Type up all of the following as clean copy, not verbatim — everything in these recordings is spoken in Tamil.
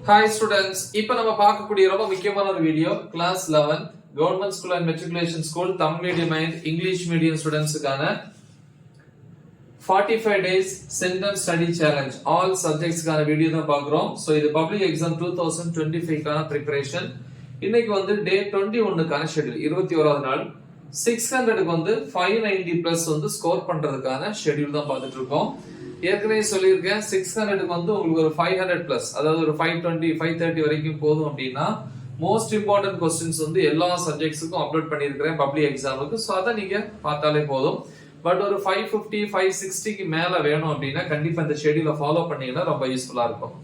Hi students, இப்போ நம்ம பார்க்கக்கூடிய ரொம்ப முக்கியமான ஒரு video class 11 government school and matriculation school Tamil medium and English medium ஸ்டூடெண்ட்ஸ்க்கான 45 days sentence study challenge all subjects கான வீடியோ தான் பார்க்கிறோம். சோ இது பப்ளிக் எக்ஸாம் 2025 கான preparation. இன்னைக்கு வந்து டே 21 கான ஷெட்யூல் 21வது நாள் 600 க்கு வந்து 590 பிளஸ் வந்து ஸ்கோர் பண்றதுக்கான ஷெட்யூல் தான் பார்த்துட்டு இருக்கோம். ஏற்கனவே சொல்லியிருக்கேன் 600க்கு வந்து உங்களுக்கு ஒரு 500 பிளஸ் அதாவது ஒரு 520 530 வரைக்கும் போதும் அப்படின்னா மோஸ்ட் இம்பார்ட்டன்ட் கொஸ்டின்ஸ் வந்து எல்லா சப்ஜெக்ட்ஸுக்கும் அப்லோட் பண்ணியிருக்கிறேன் பப்ளிக் எக்ஸாமுக்கு. ஸோ அதை நீங்க பார்த்தாலே போதும். பட் ஒரு 550 560க்கு மேல வேணும் அப்படின்னா கண்டிப்பா இந்த ஷெட்யூலை ஃபாலோ பண்ணீங்கன்னா ரொம்ப யூஸ்ஃபுல்லா இருக்கும்.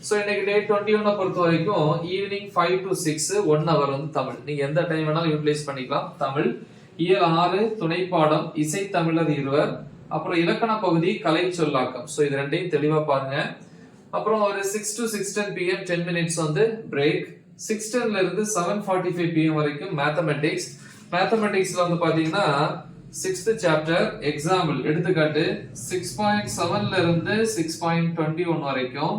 ஸோ இன்னைக்கு டே 21 பொறுத்த வரைக்கும் ஈவினிங் 5 to 6 1 hour வந்து தமிழ் நீங்க எந்த டைம் வேணாலும் யூட்டிலைஸ் பண்ணிக்கலாம். தமிழ் இயல் 6 துணைப்பாடம் இசை தமிழர் இருவர், அப்புறம் இலக்கண பகுதி கலை சொல்லாக்கம். சோ இது ரெண்டையும் தெளிவா பாருங்க. அப்புறம் ஒரு 6 to 6:10 pm 10 minutes வந்து பிரேக். 6:10 ல இருந்து 7:45 pm வரைக்கும் மேத்தமெட்டிக்ஸ். மேத்தமெட்டிக்ஸ்ல வந்து பாத்தீங்கன்னா 6th சாப்டர் எக்ஸாம்பிள் எடுத்துக்காட்டு 6.7 ல இருந்து 6.21 வரைக்கும்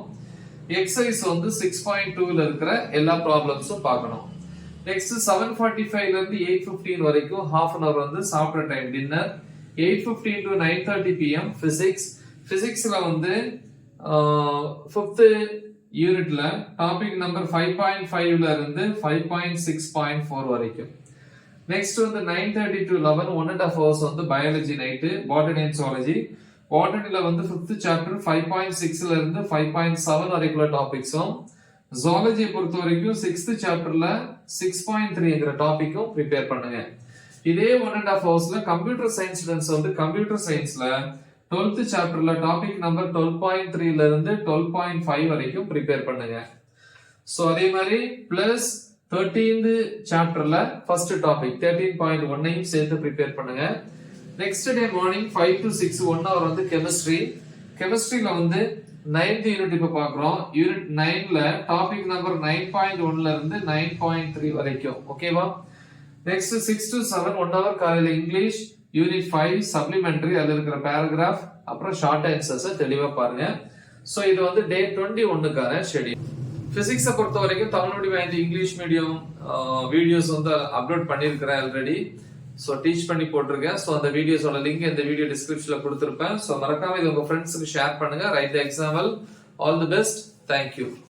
எக்ஸசைஸ் வந்து 6.2 ல இருக்கிற எல்லா ப்ராப்ளம்ஸும் பார்க்கணும். நெக்ஸ்ட் 7:45 ல இருந்து 8:15 வரைக்கும் half an hour வந்து சாப்பிட்ற time dinner. 8:15 to 9:30 pm physics. physicsல வந்து 5th யூனிட்ல டாபிக் நம்பர் 5.5 ல இருந்து 5.6.4 வரைக்கும். நெக்ஸ்ட் வந்து 9:30 to 11 1.5 hours வந்து பயாலஜி நைட் பாட்டனி அண்ட் ஜூவாலஜி. பாட்டனில வந்து 5th சாப்டர் 5.6 ல இருந்து 5.7 வரைக்குள்ள டாபிக்ஸும், ஜூவாலஜியை பொறுத்த வரைக்கும் 6th சாப்டர்ல 6.3ங்கிற டாபிக்கும் ப்ரிப்பேர் பண்ணுங்க. இதே 1.5 ஹவர்ஸ்ல கம்ப்யூட்டர் சயின்ஸ் ஸ்டூடண்ட்ஸ் வந்து கம்ப்யூட்டர் சயின்ஸ்ல 12th சாப்டர்ல டாபிக் நம்பர் 12.3 ல இருந்து 12.5 வரைக்கும் ப்ரிப்பேர் பண்ணுங்க. சோ அதே மாதிரி பிளஸ் 13th சாப்டர்ல ஃபர்ஸ்ட் டாபிக் 13.1ஐயும் சேர்த்து ப்ரிப்பேர் பண்ணுங்க. Next day morning 5 to 6 1 hour வந்து கெமிஸ்ட்ரி. கெமிஸ்ட்ரியில வந்து 9th யூனிட் இப்ப பார்க்கிறோம். யூனிட் 9ல டாபிக் நம்பர் 9.1 ல இருந்து 9.3 வரைக்கும். ஓகேவா? நெக்ஸ்ட் 6 to 7 1 hour காலையில இங்கிலீஷ் யூனிட் 5 சப்ளிமெண்டரி அதுல இருக்கிற பேராகிராஃப் அப்புறம் ஷார்ட் ஆன்சர்ஸ் தெளிவா பாருங்க. சோ இது வந்து டே 21க்கான ஷெட்யூல். பிசிக்ஸை பொறுத்த வரைக்கும் Tamil medium and English medium videos வந்து அப்லோட் பண்ணியிருக்கிறேன் ஆல்ரெடி. ஸோ டீச் பண்ணி போட்டிருக்கேன். ஸோ அந்த வீடியோஸோட லிங்க் இந்த வீடியோ டிஸ்கிரிப்ஷன்ல கொடுத்துருப்பேன். ஸோ மறக்காம இது உங்க ஃப்ரெண்ட்ஸுக்கு ஷேர் பண்ணுங்க. Right the example. All the best. Thank you.